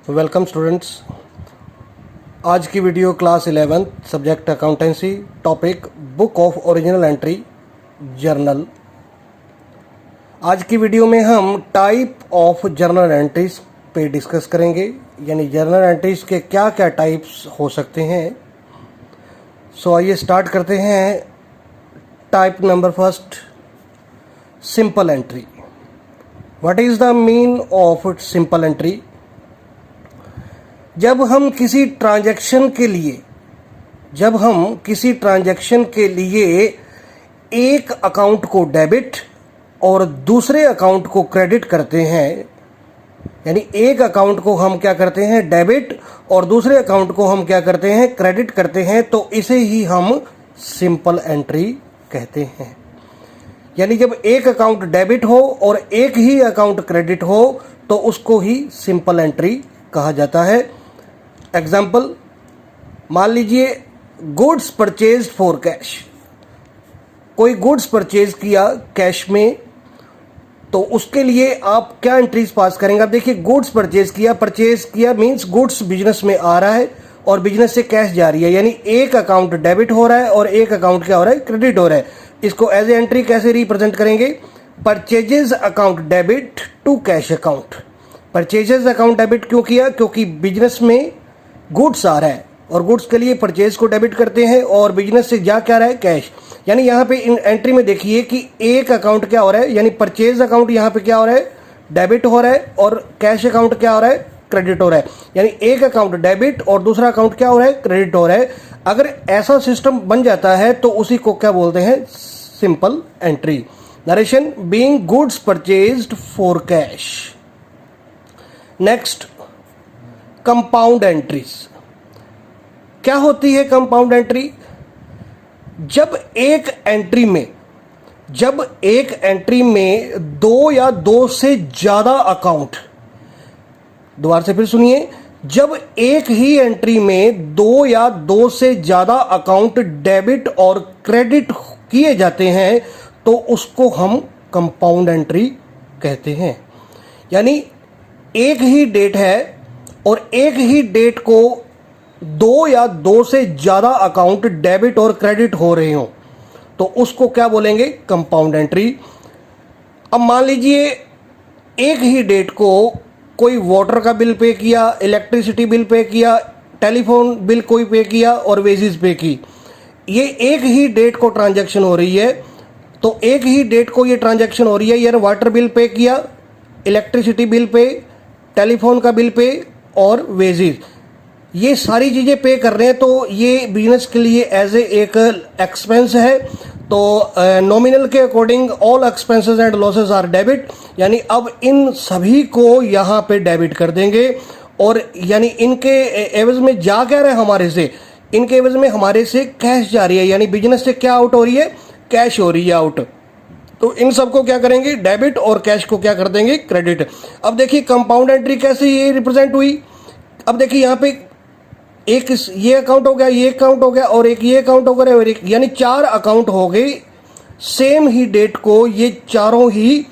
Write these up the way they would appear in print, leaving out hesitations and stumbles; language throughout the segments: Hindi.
Welcome students. आज की video class 11 subject accountancy, topic book of original entry journal. आज की वीडियो में हम टाइप ऑफ जर्नल एंट्रीज पे डिस्कस करेंगे, यानी जर्नल एंट्रीज के क्या क्या टाइप्स हो सकते हैं। सो आइए स्टार्ट करते हैं। Type number first, simple entry. What is the mean of simple entry? जब हम किसी ट्रांजैक्शन के लिए एक अकाउंट को डेबिट और दूसरे अकाउंट को क्रेडिट करते हैं, यानी एक अकाउंट को हम क्या करते हैं डेबिट और दूसरे अकाउंट को हम क्या करते हैं क्रेडिट करते हैं, तो इसे ही हम सिंपल एंट्री कहते हैं। यानी जब एक अकाउंट डेबिट हो और एक ही अकाउंट क्रेडिट हो तो उसको ही सिंपल एंट्री कहा जाता है। एग्जाम्पल, मान लीजिए गुड्स परचेज फॉर कैश। कोई गुड्स परचेज किया कैश में, तो उसके लिए आप क्या एंट्रीज पास करेंगे? आप देखिए, गुड्स परचेज किया मींस गुड्स बिजनेस में आ रहा है और बिजनेस से कैश जा रही है, यानी एक अकाउंट डेबिट हो रहा है और एक अकाउंट क्या हो रहा है क्रेडिट हो रहा है। इसको एज ए एंट्री कैसे रिप्रेजेंट करेंगे? Purchases account debit to cash account. Purchases account debit क्यों किया? क्योंकि बिजनेस में गुड्स आ रहा है और गुड्स के लिए परचेज को डेबिट करते हैं और बिजनेस से जा क्या रहा है कैश। यानी यहाँ पे इन एंट्री में देखिए कि एक अकाउंट क्या हो रहा है, यानी परचेज अकाउंट यहाँ पे क्या हो रहा है डेबिट हो रहा है और कैश अकाउंट क्या हो रहा है क्रेडिट हो रहा है। यानी एक अकाउंट डेबिट और दूसरा अकाउंट क्या हो रहा है क्रेडिट हो रहा है। अगर ऐसा सिस्टम बन जाता है तो उसी को क्या बोलते हैं simple entry. Narration, being goods purchased for cash. Next, compound entries. क्या होती है कंपाउंड एंट्री? जब एक एंट्री में दो या दो से ज्यादा अकाउंट, दोबारा से फिर सुनिए, जब एक ही एंट्री में दो या दो से ज्यादा अकाउंट डेबिट और क्रेडिट किए जाते हैं तो उसको हम कंपाउंड एंट्री कहते हैं। यानी एक ही डेट है और एक ही डेट को दो या दो से ज्यादा अकाउंट डेबिट और क्रेडिट हो रहे हो तो उसको क्या बोलेंगे कंपाउंड एंट्री। अब मान लीजिए एक ही डेट को कोई वाटर का बिल पे किया, इलेक्ट्रिसिटी बिल पे किया, टेलीफोन बिल कोई पे किया और वेजेस पे की। ये एक ही डेट को ट्रांजैक्शन हो रही है, तो एक ही डेट को ये ट्रांजैक्शन हो रही है, यानी वाटर बिल पे किया, इलेक्ट्रिसिटी बिल पे, टेलीफोन का बिल पे और वेजेस, ये सारी चीज़ें पे कर रहे हैं, तो ये बिजनेस के लिए एज ए एक एक्सपेंस है। तो नॉमिनल के according all expenses and losses are debit, यानी अब इन सभी को यहाँ पे डेबिट कर देंगे और यानी इनके एवज में जा क्या रहा है हमारे से, इनके एवज में हमारे से कैश जा रही है, यानी बिजनेस से क्या आउट हो रही है कैश हो रही है आउट। तो इन सबको क्या करेंगे डेबिट और कैश को क्या कर देंगे क्रेडिट। अब देखिए कंपाउंड एंट्री कैसे ये रिप्रेजेंट हुई। अब देखिए यहाँ पे एक ये अकाउंट हो गया, ये अकाउंट हो गया और एक ये अकाउंट हो गया और एक, यानी चार अकाउंट हो गए। सेम ही डेट को ये चारों ही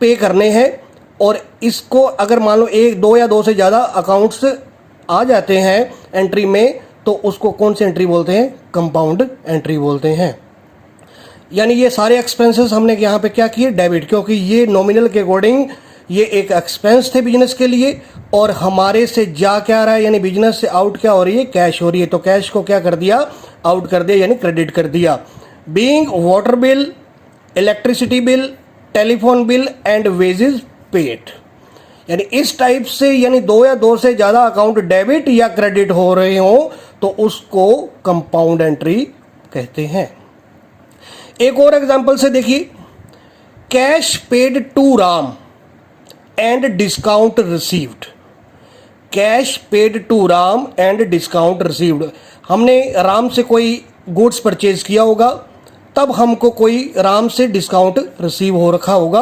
पे करने हैं और इसको अगर मान लो एक दो या दो से ज़्यादा अकाउंट्स आ जाते हैं एंट्री में तो उसको कौन सी एंट्री बोलते हैं कंपाउंड एंट्री बोलते हैं। यानी ये सारे एक्सपेंसेस हमने यहाँ पे क्या किए डेबिट, क्योंकि ये नॉमिनल के अकॉर्डिंग ये एक एक्सपेंस थे बिजनेस के लिए और हमारे से जा क्या रहा है, यानी बिजनेस से आउट क्या हो रही है कैश हो रही है, तो कैश को क्या कर दिया आउट कर दिया, यानी क्रेडिट कर दिया। Being water bill, electricity bill, telephone bill and wages paid, यानी इस टाइप से, यानी दो या दो से ज्यादा अकाउंट डेबिट या क्रेडिट हो रहे हो तो उसको कंपाउंड एंट्री कहते हैं। एक और एग्जांपल से देखिए, cash paid to Ram and discount received. Cash paid to Ram and discount received, हमने राम से कोई गुड्स परचेज किया होगा, तब हमको कोई राम से डिस्काउंट रिसीव हो रखा होगा।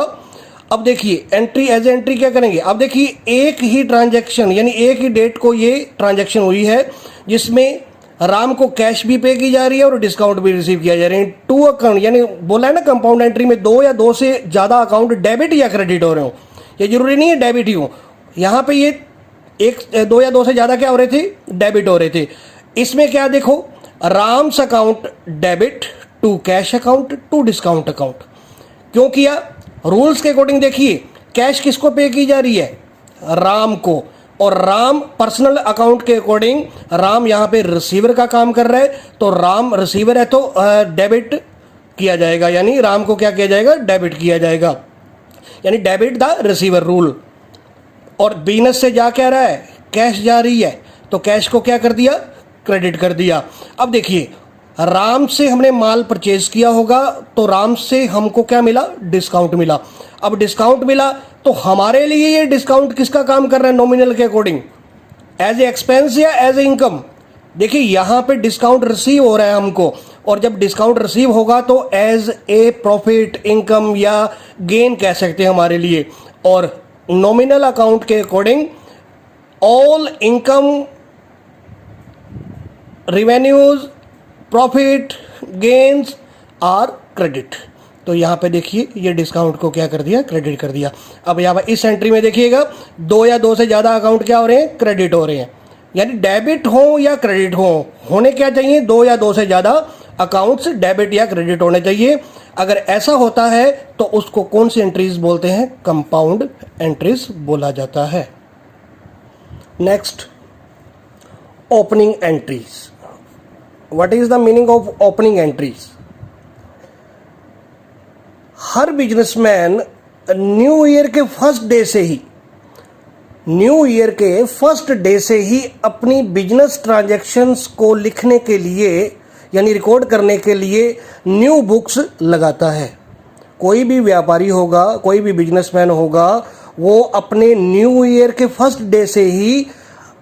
अब देखिए एंट्री एज एंट्री क्या करेंगे। अब देखिए एक ही ट्रांजैक्शन, यानी एक ही डेट को ये ट्रांजैक्शन हुई है जिसमें राम को कैश भी पे की जा रही है और डिस्काउंट भी रिसीव किया जा रहा है। टू अकाउंट, यानी बोला है ना कंपाउंड एंट्री में दो या दो से ज्यादा अकाउंट डेबिट या क्रेडिट हो रहे हो, ये जरूरी नहीं है डेबिट ही हो। यहाँ पे ये एक दो या दो से ज्यादा क्या हो रहे थे, डेबिट हो रहे थे। इसमें क्या देखो, Ram's account debit to cash account to discount account. क्यों किया, रूल्स के अकॉर्डिंग देखिए कैश किसको पे की जा रही है, राम को, और राम पर्सनल अकाउंट के अकॉर्डिंग राम यहां पे रिसीवर का काम कर रहा है, तो राम रिसीवर है तो डेबिट किया जाएगा, यानी राम को क्या किया जाएगा, डेबिट किया जाएगा, यानी डेबिट द रिसीवर रूल। और बिजनेस से जा क्या रहा है, कैश जा रही है, तो कैश को क्या कर दिया, क्रेडिट कर दिया। अब देखिए राम से हमने माल परचेज किया होगा तो राम से हमको क्या मिला, डिस्काउंट मिला। अब डिस्काउंट मिला तो हमारे लिए ये डिस्काउंट किसका काम कर रहा है, नॉमिनल के अकॉर्डिंग, एज ए एक्सपेंस या एज ए इनकम। देखिए यहां पे डिस्काउंट रिसीव हो रहा है हमको, और जब डिस्काउंट रिसीव होगा तो एज ए प्रॉफिट, इनकम या गेन कह सकते हैं हमारे लिए। और नॉमिनल अकाउंट के according all income, revenues, profit, gains are credit. तो यहां पे देखिए ये डिस्काउंट को क्या कर दिया, क्रेडिट कर दिया। अब यहां पर इस एंट्री में देखिएगा दो या दो से ज्यादा अकाउंट क्या हो रहे हैं, क्रेडिट हो रहे हैं, यानी डेबिट हो या क्रेडिट हो, होने क्या चाहिए, दो या दो से ज्यादा अकाउंट्स डेबिट या क्रेडिट होने चाहिए। अगर ऐसा होता है तो उसको कौन सी एंट्रीज बोलते हैं, कंपाउंड एंट्रीज बोला जाता है। Next, opening entries. What is the meaning of opening entries? Her businessman new year के फर्स्ट डे से ही, न्यू ईयर के फर्स्ट डे से ही अपनी बिजनेस ट्रांजैक्शंस को लिखने के लिए यानी रिकॉर्ड करने के लिए न्यू बुक्स लगाता है। कोई भी व्यापारी होगा, कोई भी बिजनेसमैन होगा, वो अपने न्यू ईयर के फर्स्ट डे से ही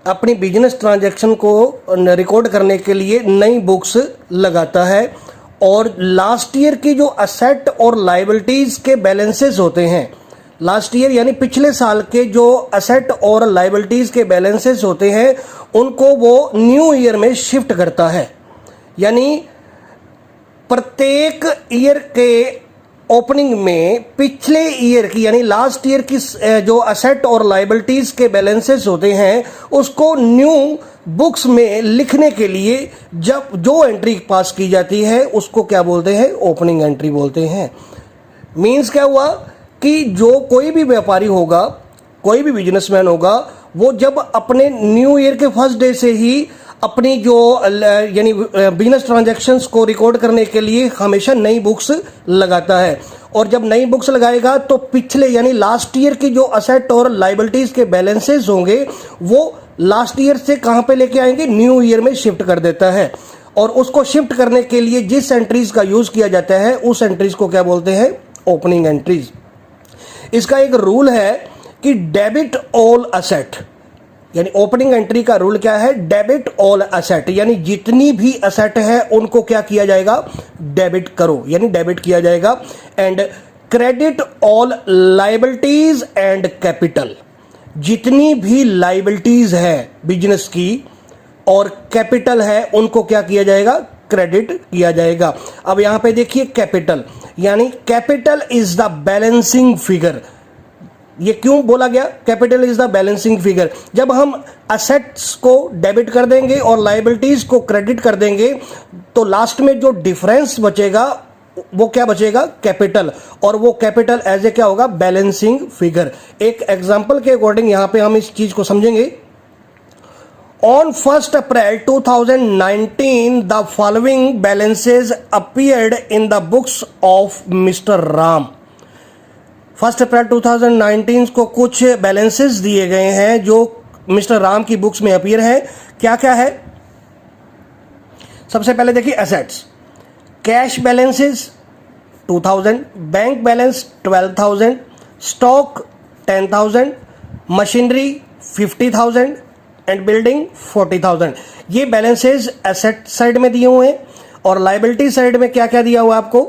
अपनी बिजनेस ट्रांजैक्शन को रिकॉर्ड करने के लिए नई बुक्स लगाता है। और लास्ट ईयर की जो असेट और लायबिलिटीज के बैलेंसेस होते हैं, लास्ट ईयर यानी पिछले साल के जो असेट और लायबिलिटीज के बैलेंसेस होते हैं, उनको वो न्यू ईयर में शिफ्ट करता है। यानी प्रत्येक ईयर के ओपनिंग में पिछले ईयर की यानी लास्ट ईयर की जो असेट और लायबिलिटीज के बैलेंसेस होते हैं, उसको न्यू बुक्स में लिखने के लिए जब जो एंट्री पास की जाती है उसको क्या बोलते हैं, ओपनिंग एंट्री बोलते हैं। मीन्स क्या हुआ कि जो कोई भी व्यापारी होगा, कोई भी बिजनेसमैन होगा, वो जब अपने न्यू ईयर के फर्स्ट डे से ही अपनी जो यानी बिजनेस ट्रांजैक्शंस को रिकॉर्ड करने के लिए हमेशा नई बुक्स लगाता है। और जब नई बुक्स लगाएगा तो पिछले यानी लास्ट ईयर की जो असेट और लायबिलिटीज के बैलेंसेस होंगे वो लास्ट ईयर से कहां पे लेके आएंगे, न्यू ईयर में शिफ्ट कर देता है। और उसको शिफ्ट करने के लिए जिस एंट्रीज का यूज किया जाता है उस एंट्रीज को क्या बोलते हैं, ओपनिंग एंट्रीज। इसका एक रूल है कि डेबिट ऑल असेट, यानी ओपनिंग एंट्री का रूल क्या है, डेबिट ऑल असेट, यानी जितनी भी असेट है उनको क्या किया जाएगा, डेबिट करो, यानी डेबिट किया जाएगा। And credit all liabilities and capital, जितनी भी लायबिलिटीज है बिजनेस की और कैपिटल है उनको क्या किया जाएगा, क्रेडिट किया जाएगा। अब यहां पे देखिए कैपिटल, यानी capital is the balancing figure. ये क्यों बोला गया, capital is the balancing figure? जब हम असेट्स को डेबिट कर देंगे और लायबिलिटीज को क्रेडिट कर देंगे तो लास्ट में जो डिफरेंस बचेगा वो क्या बचेगा, कैपिटल। और वो कैपिटल एज ए क्या होगा, बैलेंसिंग फिगर। एक एग्जांपल के अकॉर्डिंग यहां पे हम इस चीज को समझेंगे। On 1 April 2019 the following balances appeared in the books of mister Ram. 1 अप्रैल 2019 को कुछ बैलेंसेस दिए गए हैं जो मिस्टर राम की बुक्स में अपीयर है। क्या क्या है, सबसे पहले देखिए assets, cash balances 2000, bank balance 12,000, stock 10,000, machinery 50,000 and building 40,000। ये बैलेंसेस एसेट साइड में दिए हुए हैं। और लायबिलिटी साइड में क्या क्या दिया हुआ आपको,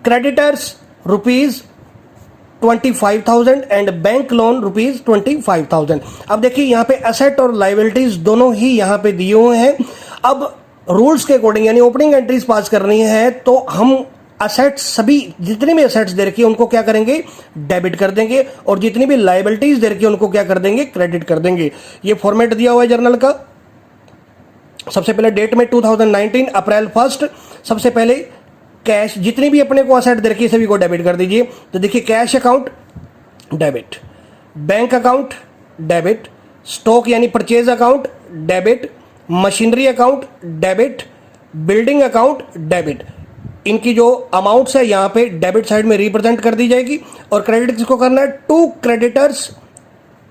क्रेडिटर्स ₹25,000 एंड बैंक लोन ₹25,000। अब देखिए यहां पे एसेट और लायबिलिटीज दोनों ही यहां पे दिए हुए हैं। अब रूल्स के अकॉर्डिंग यानी ओपनिंग एंट्रीज पास करनी है तो हम असेट्स, सभी जितनी भी असेट्स दे रखी है उनको क्या करेंगे, डेबिट कर देंगे, और जितनी भी लाइबिलिटीज दे रखी है उनको क्या कर देंगे, क्रेडिट कर देंगे। ये फॉर्मेट दिया हुआ है जर्नल का। सबसे पहले डेट में 2019 अप्रैल 1, सबसे पहले कैश, जितनी भी अपने को असेट दे रखी है सभी को डेबिट कर दीजिए। तो देखिए, cash account debit, bank account debit, stock यानी purchase account debit, machinery account debit, building account debit. इनकी जो अमाउंट्स है यहाँ पे डेबिट साइड में रिप्रेजेंट कर दी जाएगी, और क्रेडिट किसको करना है, टू क्रेडिटर्स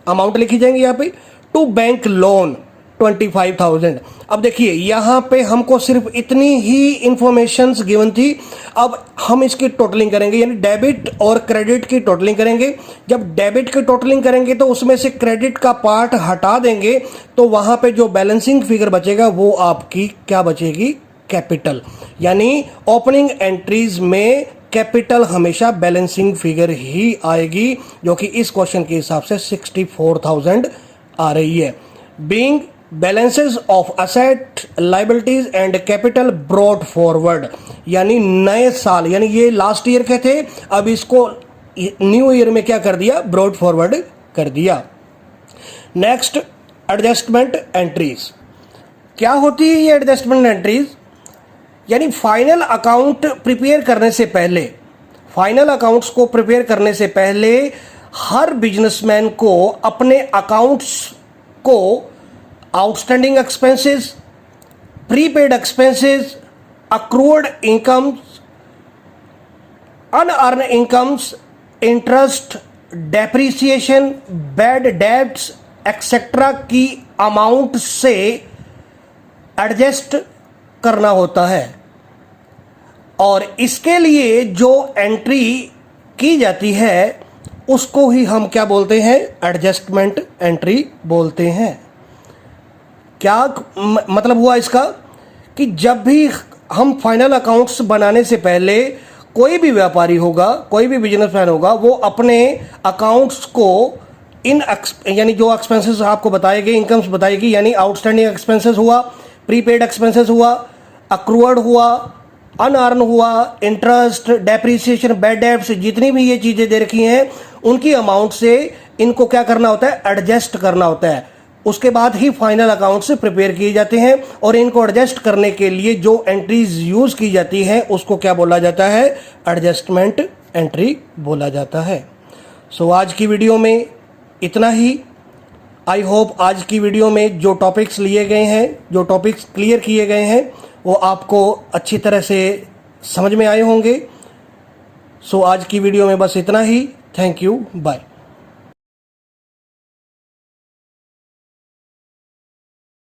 अमाउंट लिखी जाएंगी यहाँ पे, टू बैंक लोन 25,000। अब देखिए यहाँ पे हमको सिर्फ इतनी ही इंफॉर्मेशंस गिवन थी। अब हम इसकी टोटलिंग करेंगे, यानी डेबिट और क्रेडिट की टोटलिंग करेंगे। जब डेबिट की टोटलिंग करेंगे तो उसमें से क्रेडिट का पार्ट हटा देंगे, तो वहां पे जो बैलेंसिंग फिगर बचेगा वो आपकी क्या बचेगी, कैपिटल। यानी ओपनिंग एंट्रीज में कैपिटल हमेशा बैलेंसिंग फिगर ही आएगी, जो कि इस क्वेश्चन के हिसाब से 64,000 आ रही है। Being balances of asset, liabilities and capital brought forward, यानी नए साल, यानी ये लास्ट ईयर के थे, अब इसको न्यू ईयर में क्या कर दिया, ब्रॉट फॉरवर्ड कर दिया। Next, adjustment entries. क्या होती है ये एडजस्टमेंट एंट्रीज, यानी फाइनल अकाउंट प्रिपेयर करने से पहले, फाइनल अकाउंट्स को प्रिपेयर करने से पहले हर बिजनेसमैन को अपने अकाउंट्स को outstanding expenses, prepaid expenses, accrued incomes, unearned incomes, interest, depreciation, bad debts etcetera की अमाउंट से एडजस्ट करना होता है। और इसके लिए जो एंट्री की जाती है उसको ही हम क्या बोलते हैं, एडजस्टमेंट एंट्री बोलते हैं। क्या मतलब हुआ इसका, कि जब भी हम फाइनल अकाउंट्स बनाने से पहले कोई भी व्यापारी होगा, कोई भी बिजनेसमैन होगा, वो अपने अकाउंट्स को यानी जो एक्सपेंसेस आपको बताएगी, इनकम्स बताएगी, यानी आउटस्टैंडिंग एक्सपेंसेस हुआ, प्रीपेड एक्सपेंसेस हुआ, अक्रूड हुआ, अनअर्न हुआ, इंटरेस्ट, डेप्रिसिएशन, बैड डेब्ट्स, जितनी भी ये चीजें दे रखी हैं उनकी अमाउंट से इनको क्या करना होता है, एडजस्ट करना होता है। उसके बाद ही फाइनल अकाउंट्स प्रिपेयर किए जाते हैं, और इनको एडजस्ट करने के लिए जो एंट्रीज यूज की जाती हैं उसको क्या बोला जाता है, एडजस्टमेंट एंट्री बोला जाता है। सो आज की वीडियो में इतना ही। आई होप आज की वीडियो में जो टॉपिक्स लिए गए हैं, जो टॉपिक्स क्लियर किए गए हैं, वो आपको अच्छी तरह से समझ में आए होंगे। सो आज की वीडियो में बस इतना ही। Thank you, bye.